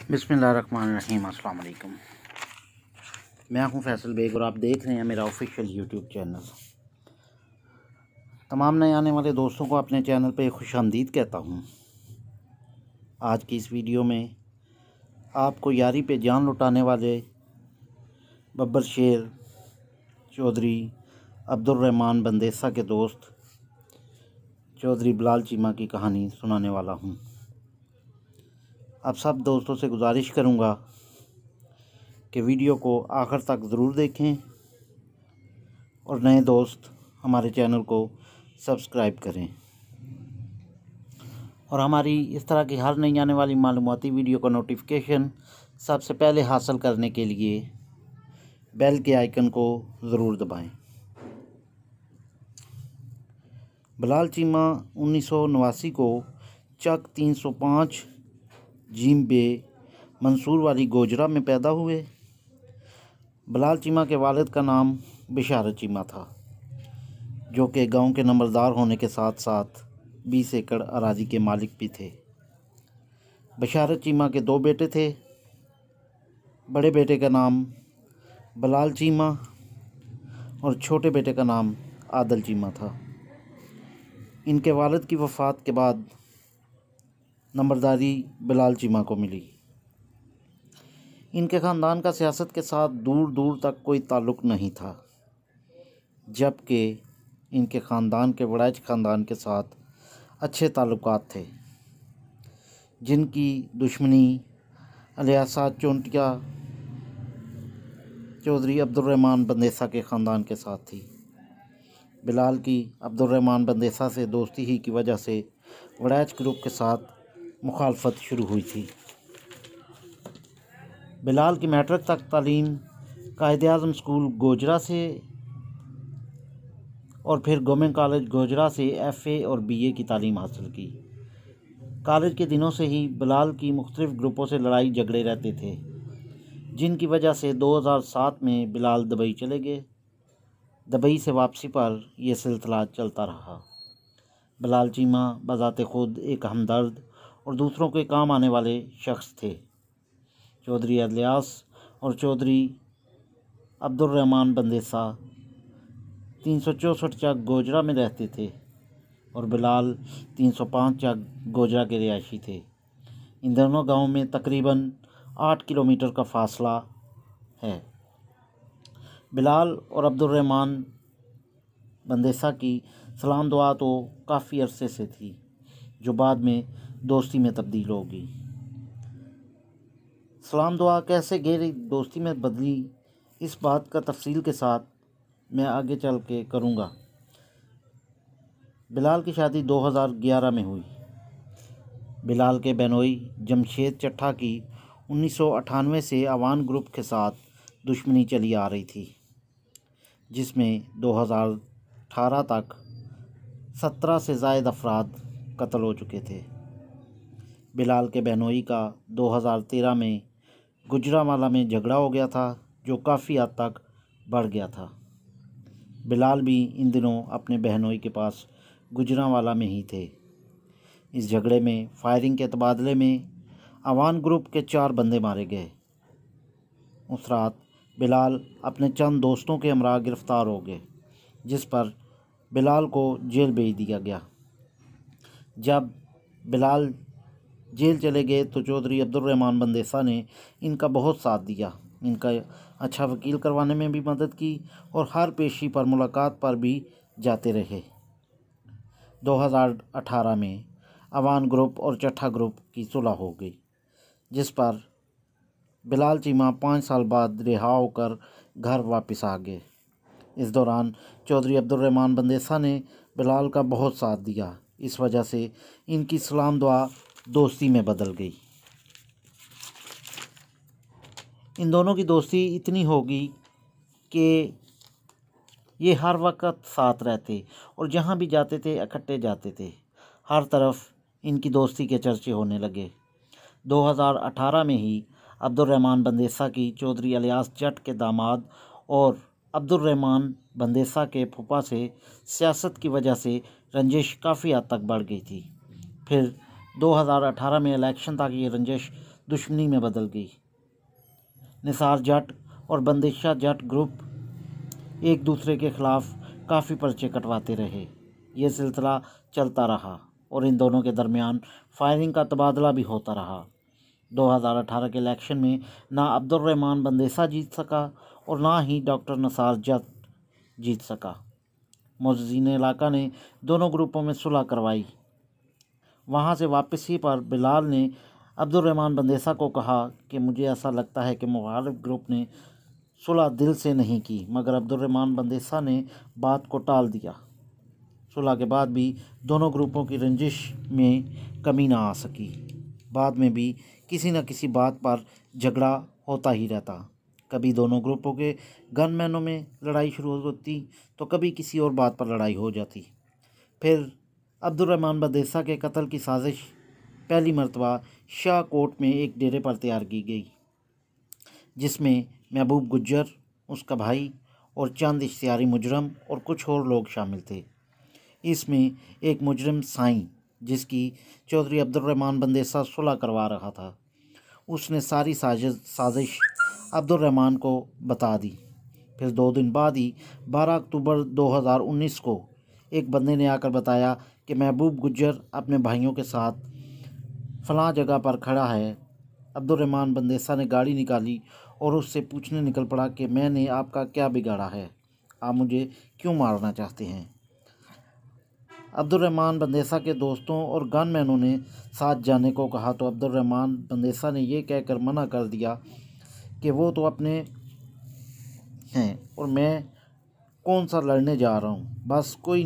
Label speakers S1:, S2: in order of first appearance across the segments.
S1: बिस्मिल्लाहिर्रहमानिर्रहीम। अस्सलाम वालेकुम। मैं हूं फैसल बेग और आप देख रहे हैं मेरा ऑफिशियल यूट्यूब चैनल। तमाम नए आने वाले दोस्तों को अपने चैनल पे खुशामदीद कहता हूं। आज की इस वीडियो में आपको यारी पे जान लुटाने वाले बब्बर शेर चौधरी अब्दुर्रहमान बंदेसा के दोस्त चौधरी बिलाल चीमा की कहानी सुनाने वाला हूं। अब सब दोस्तों से गुजारिश करूंगा कि वीडियो को आखिर तक ज़रूर देखें और नए दोस्त हमारे चैनल को सब्सक्राइब करें और हमारी इस तरह की हर नई आने वाली मालूमाती वीडियो का नोटिफिकेशन सबसे पहले हासिल करने के लिए बेल के आइकन को ज़रूर दबाएं। बिलाल चीमा 1989 को चक 305 जीम बे मंसूर वाली गोजरा में पैदा हुए। बिलाल चीमा के वालिद का नाम बिशारत चीमा था, जो कि गांव के नंबरदार होने के साथ साथ 20 एकड़ अराजी के मालिक भी थे। बिशारत चीमा के 2 बेटे थे। बड़े बेटे का नाम बिलाल चीमा और छोटे बेटे का नाम आदल चीमा था। इनके वालिद की वफ़ात के बाद नंबरदारी बिलाल चीमा को मिली। इनके ख़ानदान का सियासत के साथ दूर दूर तक कोई ताल्लुक़ नहीं था, जबकि इनके ख़ानदान के वड़ैच ख़ानदान के साथ अच्छे ताल्लुकात थे, जिनकी दुश्मनी अलियासा चोंटिया चौधरी अब्दुर्रहमान बंदेसा के ख़ानदान के साथ थी। बिलाल की अब्दुर्रहमान बंदेसा से दोस्ती ही की वजह से वड़ैच ग्रुप के साथ मुखालफत शुरू हुई थी। बिलाल की मैट्रिक तक तालीम कायद-ए-आज़म स्कूल गोजरा से और फिर गवर्नमेंट कॉलेज गोजरा से FA और BA की तालीम हासिल की। कॉलेज के दिनों से ही बिलाल की मुख्तलिफ ग्रुपों से लड़ाई झगड़े रहते थे, जिनकी वजह से 2007 में बिलाल दुबई चले गए। दुबई से वापसी पर यह सिलसिला चलता रहा। बिलाल चीमा बज़ाते खुद एक हमदर्द और दूसरों के काम आने वाले शख्स थे। चौधरी इलियास और चौधरी अब्दुर्रहमान बंदेसा 364 चक गोजरा में रहते थे और बिलाल 305 चक गोजरा के रिहायशी थे। इन दोनों गांवों में तकरीबन 8 किलोमीटर का फासला है। बिलाल और अब्दुर्रहमान बंदेसा की सलाम दुआ तो काफ़ी अरसे से थी, जो बाद में दोस्ती में तब्दील होगी। सलाम दुआ कैसे गहरी दोस्ती में बदली, इस बात का तफसील के साथ मैं आगे चल के करूँगा। बिलाल की शादी 2011 में हुई। बिलाल के बहनोई जमशेद चट्ठा की 1998 से अवान ग्रुप के साथ दुश्मनी चली आ रही थी, जिसमें 2018 तक 17 से ज़ायद अफराद कत्ल हो चुके थे। बिलाल के बहनोई का 2013 में गुजरांवाला में झगड़ा हो गया था, जो काफ़ी हद तक बढ़ गया था। बिलाल भी इन दिनों अपने बहनोई के पास गुजरांवाला में ही थे। इस झगड़े में फायरिंग के तबादले में अवान ग्रुप के 4 बंदे मारे गए। उस रात बिलाल अपने चंद दोस्तों के हमरा गिरफ़्तार हो गए, जिस पर बिलाल को जेल भेज दिया गया। जब बिलाल जेल चले गए तो चौधरी अब्दुर्रहमान बंदेसा ने इनका बहुत साथ दिया, इनका अच्छा वकील करवाने में भी मदद की और हर पेशी पर मुलाकात पर भी जाते रहे। 2018 में अवान ग्रुप और चट्ठा ग्रुप की सुलह हो गई, जिस पर बिलाल चीमा 5 साल बाद रिहा होकर घर वापस आ गए। इस दौरान चौधरी अब्दुर्रहमान बंदेसा ने बिलाल का बहुत साथ दिया। इस वजह से इनकी सलाम दुआ दोस्ती में बदल गई। इन दोनों की दोस्ती इतनी होगी कि ये हर वक्त साथ रहते और जहाँ भी जाते थे इकट्ठे जाते थे। हर तरफ इनकी दोस्ती के चर्चे होने लगे। 2018 में ही अब्दुर्रहमान बंदेसा की चौधरी इलियास जट के दामाद और अब्दुर्रहमान बंदेसा के फूफा से सियासत की वजह से रंजिश काफ़ी हद तक बढ़ गई थी। फिर 2018 में इलेक्शन तक ये रंजिश दुश्मनी में बदल गई। निसार जट और बंदेशा जट ग्रुप एक दूसरे के खिलाफ काफ़ी पर्चे कटवाते रहे। ये सिलसिला चलता रहा और इन दोनों के दरमियान फायरिंग का तबादला भी होता रहा। 2018 के इलेक्शन में ना अब्दुर्रहमान बंदेसा जीत सका और ना ही डॉक्टर निसार जट जीत सका। मोअज़्ज़िन इलाका ने दोनों ग्रुपों में सुलह करवाई। वहाँ से वापसी पर बिलाल ने अब्दुर्रहमान बंदेसा को कहा कि मुझे ऐसा लगता है कि मुखालिफ ग्रुप ने सुलह दिल से नहीं की, मगर अब्दुर्रहमान बंदेसा ने बात को टाल दिया। सुलह के बाद भी दोनों ग्रुपों की रंजिश में कमी ना आ सकी। बाद में भी किसी न किसी बात पर झगड़ा होता ही रहता। कभी दोनों ग्रुपों के गनमैनों में लड़ाई शुरू होती तो कभी किसी और बात पर लड़ाई हो जाती। फिर अब्दुर्रहमान बंदेसा के कत्ल की साजिश पहली मर्तबा शाहकोट में एक डेरे पर तैयार की गई, जिसमें महबूब गुज्जर, उसका भाई और चंद इश्तिहारी मुजरम और कुछ और लोग शामिल थे। इसमें एक मुजरम साईं, जिसकी चौधरी अब्दुर्रहमान बंदेसा सुलह करवा रहा था, उसने सारी साजिश अब्दुर्रहमान को बता दी। फिर 2 दिन बाद ही 12 अक्टूबर 2019 को एक बंदे ने आकर बताया कि महबूब गुज्जर अपने भाइयों के साथ फ़लाँ जगह पर खड़ा है। अब्दुर्रहमान बंदेसा ने गाड़ी निकाली और उससे पूछने निकल पड़ा कि मैंने आपका क्या बिगाड़ा है, आप मुझे क्यों मारना चाहते हैं। अब्दुर्रहमान बंदेसा के दोस्तों और गनमैनों ने साथ जाने को कहा तो अब्दुर्रहमान बंदेसा ने ये कहकर मना कर दिया कि वो तो अपने हैं और मैं कौन सा लड़ने जा रहा हूँ, बस कोई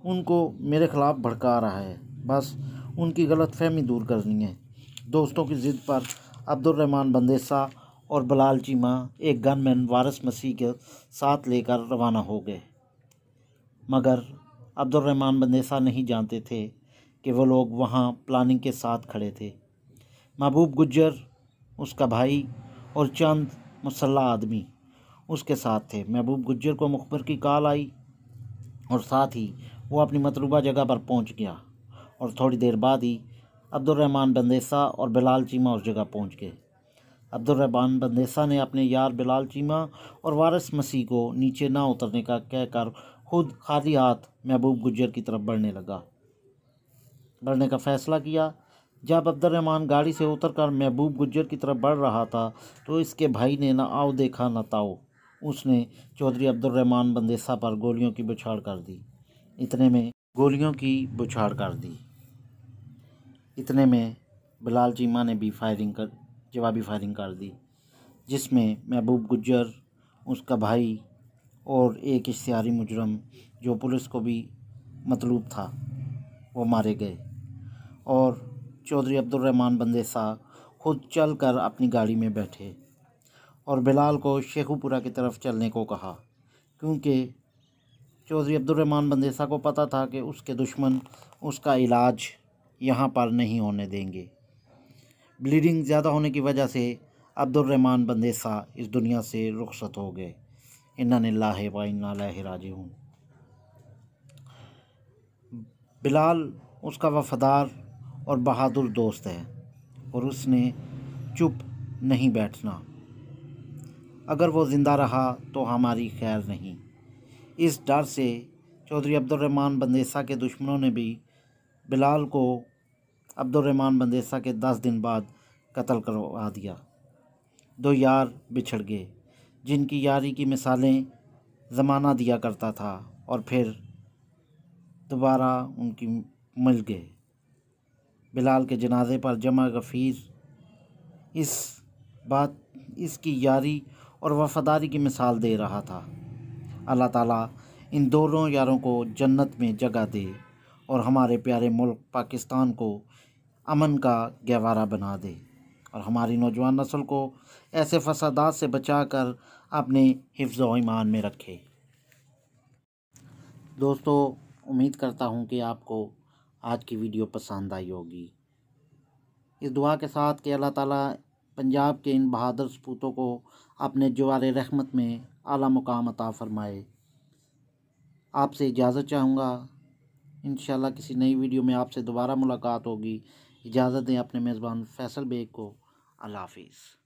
S1: उनको मेरे ख़िलाफ़ भड़का रहा है, बस उनकी गलतफहमी दूर करनी है। दोस्तों की ज़िद पर अब्दुर्रहमान बंदेसा और बिलाल चीमा एक गनमैन वारिस मसीह के साथ लेकर रवाना हो गए, मगर अब्दुर्रहमान बंदेसा नहीं जानते थे कि वो लोग वहाँ प्लानिंग के साथ खड़े थे। महबूब गुज्जर, उसका भाई और चंद मुसल्लह आदमी उसके साथ थे। महबूब गुज्जर को मुखबिर की कॉल आई और साथ ही वो अपनी मतलूबा जगह पर पहुंच गया और थोड़ी देर बाद ही अब्दुर्रहमान बंदेसा और बिलाल चीमा उस जगह पहुंच गए। अब्दुर्रहमान बंदेसा ने अपने यार बिलाल चीमा और वारिस मसीह को नीचे ना उतरने का कहकर खुद खाली हाथ महबूब गुज्जर की तरफ बढ़ने का फ़ैसला किया। जब अब्दुर्रहमान गाड़ी से उतरकर महबूब गुज्जर की तरफ बढ़ रहा था तो इसके भाई ने ना आओ देखा न ताओ, उसने चौधरी अब्दुर्रहमान बंदेसा पर गोलियों की बौछार कर दी। इतने में बिलाल चीमा ने भी जवाबी फायरिंग कर दी, जिसमें महबूब गुज्जर, उसका भाई और एक इश्तिहारी मुजरम जो पुलिस को भी मतलूब था वो मारे गए और चौधरी अब्दुर्रहमान बंदेसा खुद चलकर अपनी गाड़ी में बैठे और बिलाल को शेखुपुरा की तरफ चलने को कहा, क्योंकि चौधरी अब्दुर्रहमान बंदेसा को पता था कि उसके दुश्मन उसका इलाज यहाँ पर नहीं होने देंगे। ब्लीडिंग ज़्यादा होने की वजह से अब्दुर्रहमान बंदेसा इस दुनिया से रुखसत हो गए। इन्ना लिल्लाहि व इन्ना इलैहि राजिऊन। बिलाल उसका वफ़ादार और बहादुर दोस्त है और उसने चुप नहीं बैठना। अगर वो ज़िंदा रहा तो हमारी खैर नहीं। इस डर से चौधरी अब्दुर्रहमान बंदेसा के दुश्मनों ने भी बिलाल को अब्दुर्रहमान बंदेसा के 10 दिन बाद कत्ल करवा दिया। 2 यार बिछड़ गए, जिनकी यारी की मिसालें ज़माना दिया करता था और फिर दोबारा उनकी मिल गए। बिलाल के जनाजे पर जमा गफ़ीर इसकी यारी और वफ़ादारी की मिसाल दे रहा था। अल्लाह ताला इन दोनों यारों को जन्नत में जगह दे और हमारे प्यारे मुल्क पाकिस्तान को अमन का गहवारा बना दे और हमारी नौजवान नस्ल को ऐसे फसादात से बचाकर अपने हिफ्ज़ व ईमान में रखे। दोस्तों, उम्मीद करता हूँ कि आपको आज की वीडियो पसंद आई होगी। इस दुआ के साथ कि अल्लाह ताला पंजाब के इन बहादुर सपूतों को अपने जवार रहमत में आला मुकाम अता फ़रमाए। आपसे इजाज़त चाहूँगा। इंशाल्लाह किसी नई वीडियो में आपसे दोबारा मुलाकात होगी। इजाज़त दें अपने मेज़बान फैसल बेग को। अल्लाह हाफिज़।